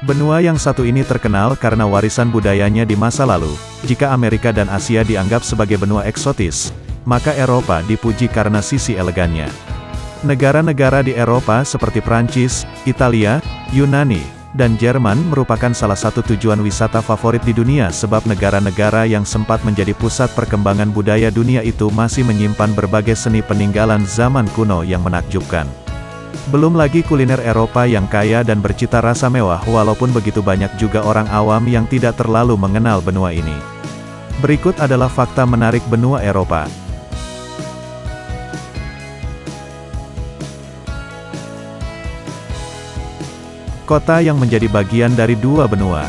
Benua yang satu ini terkenal karena warisan budayanya di masa lalu. Jika Amerika dan Asia dianggap sebagai benua eksotis, maka Eropa dipuji karena sisi elegannya. Negara-negara di Eropa seperti Prancis, Italia, Yunani, dan Jerman merupakan salah satu tujuan wisata favorit di dunia sebab negara-negara yang sempat menjadi pusat perkembangan budaya dunia itu masih menyimpan berbagai seni peninggalan zaman kuno yang menakjubkan. Belum lagi kuliner Eropa yang kaya dan bercita rasa mewah walaupun begitu banyak juga orang awam yang tidak terlalu mengenal benua ini. Berikut adalah fakta menarik benua Eropa. Kota yang menjadi bagian dari dua benua.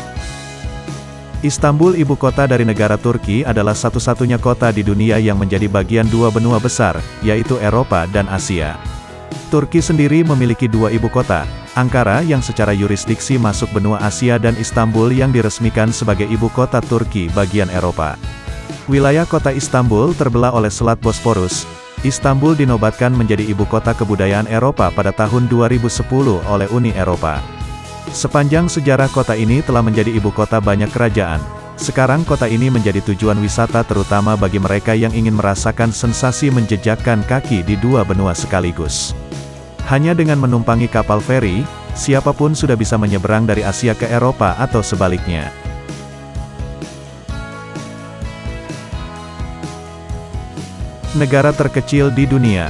Istanbul, ibu kota dari negara Turki, adalah satu-satunya kota di dunia yang menjadi bagian dua benua besar, yaitu Eropa dan Asia. Turki sendiri memiliki dua ibu kota, Ankara yang secara yurisdiksi masuk benua Asia dan Istanbul yang diresmikan sebagai ibu kota Turki bagian Eropa. Wilayah kota Istanbul terbelah oleh Selat Bosporus. Istanbul dinobatkan menjadi ibu kota kebudayaan Eropa pada tahun 2010 oleh Uni Eropa. Sepanjang sejarah kota ini telah menjadi ibu kota banyak kerajaan. Sekarang kota ini menjadi tujuan wisata terutama bagi mereka yang ingin merasakan sensasi menjejakkan kaki di dua benua sekaligus. Hanya dengan menumpangi kapal feri, siapapun sudah bisa menyeberang dari Asia ke Eropa atau sebaliknya. Negara terkecil di dunia.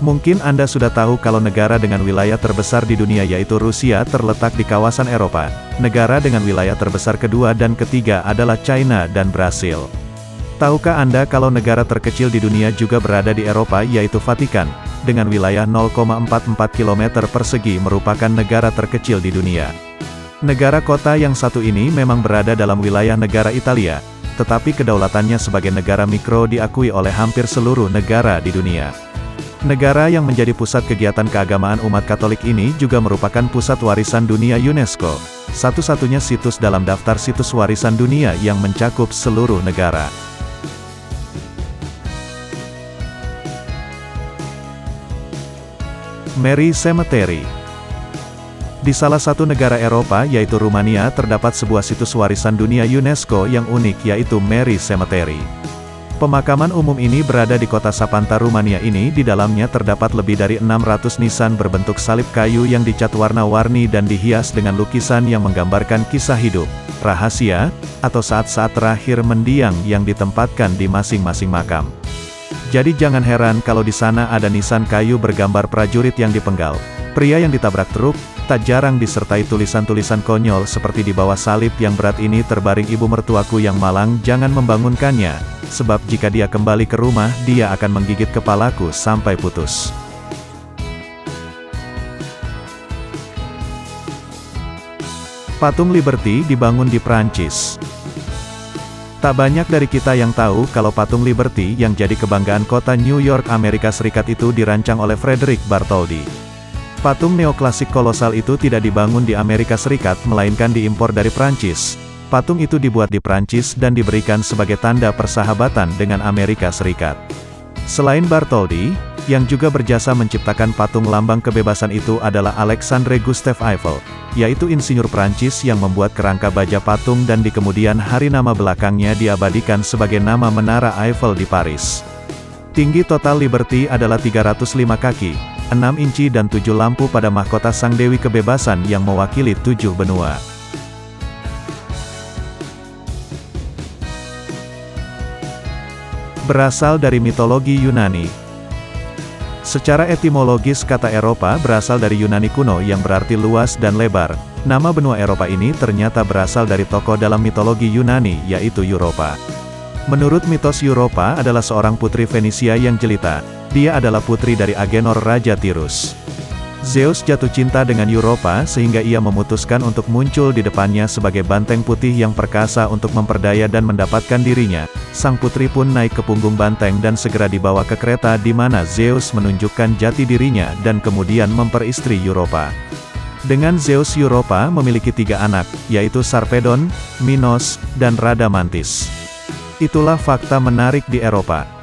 Mungkin Anda sudah tahu kalau negara dengan wilayah terbesar di dunia yaitu Rusia terletak di kawasan Eropa. Negara dengan wilayah terbesar kedua dan ketiga adalah China dan Brasil. Tahukah Anda kalau negara terkecil di dunia juga berada di Eropa yaitu Vatikan, dengan wilayah 0,44 km persegi merupakan negara terkecil di dunia. Negara kota yang satu ini memang berada dalam wilayah negara Italia, tetapi kedaulatannya sebagai negara mikro diakui oleh hampir seluruh negara di dunia. Negara yang menjadi pusat kegiatan keagamaan umat Katolik ini juga merupakan pusat warisan dunia UNESCO, satu-satunya situs dalam daftar situs warisan dunia yang mencakup seluruh negara. Mary Cemetery. Di salah satu negara Eropa yaitu Rumania terdapat sebuah situs warisan dunia UNESCO yang unik yaitu Mary Cemetery. Pemakaman umum ini berada di kota Sapanta, Rumania ini. Di dalamnya terdapat lebih dari 600 nisan berbentuk salib kayu yang dicat warna-warni dan dihias dengan lukisan yang menggambarkan kisah hidup, rahasia, atau saat-saat terakhir mendiang yang ditempatkan di masing-masing makam. Jadi jangan heran kalau di sana ada nisan kayu bergambar prajurit yang dipenggal, pria yang ditabrak truk, tak jarang disertai tulisan-tulisan konyol seperti di bawah salib yang berat ini terbaring ibu mertuaku yang malang, jangan membangunkannya, sebab jika dia kembali ke rumah, dia akan menggigit kepalaku sampai putus. Patung Liberty dibangun di Prancis. Tak banyak dari kita yang tahu kalau patung Liberty yang jadi kebanggaan kota New York, Amerika Serikat itu dirancang oleh Frederick Bartholdi. Patung neoklasik kolosal itu tidak dibangun di Amerika Serikat melainkan diimpor dari Prancis. Patung itu dibuat di Prancis dan diberikan sebagai tanda persahabatan dengan Amerika Serikat. Selain Bartholdi, yang juga berjasa menciptakan patung lambang kebebasan itu adalah Alexandre Gustave Eiffel, yaitu insinyur Prancis yang membuat kerangka baja patung dan di kemudian hari nama belakangnya diabadikan sebagai nama Menara Eiffel di Paris. Tinggi total Liberty adalah 305 kaki, 6 inci dan 7 lampu pada mahkota Sang Dewi Kebebasan yang mewakili 7 benua. Berasal dari mitologi Yunani. Secara etimologis kata Eropa berasal dari Yunani kuno yang berarti luas dan lebar. Nama benua Eropa ini ternyata berasal dari tokoh dalam mitologi Yunani yaitu Europa. Menurut mitos, Europa adalah seorang putri Fenisia yang jelita. Dia adalah putri dari Agenor, Raja Tirus. Zeus jatuh cinta dengan Europa sehingga ia memutuskan untuk muncul di depannya sebagai banteng putih yang perkasa untuk memperdaya dan mendapatkan dirinya. Sang putri pun naik ke punggung banteng dan segera dibawa ke kereta di mana Zeus menunjukkan jati dirinya dan kemudian memperistri Europa. Dengan Zeus, Europa memiliki 3 anak, yaitu Sarpedon, Minos, dan Radamantis. Itulah fakta menarik di Eropa.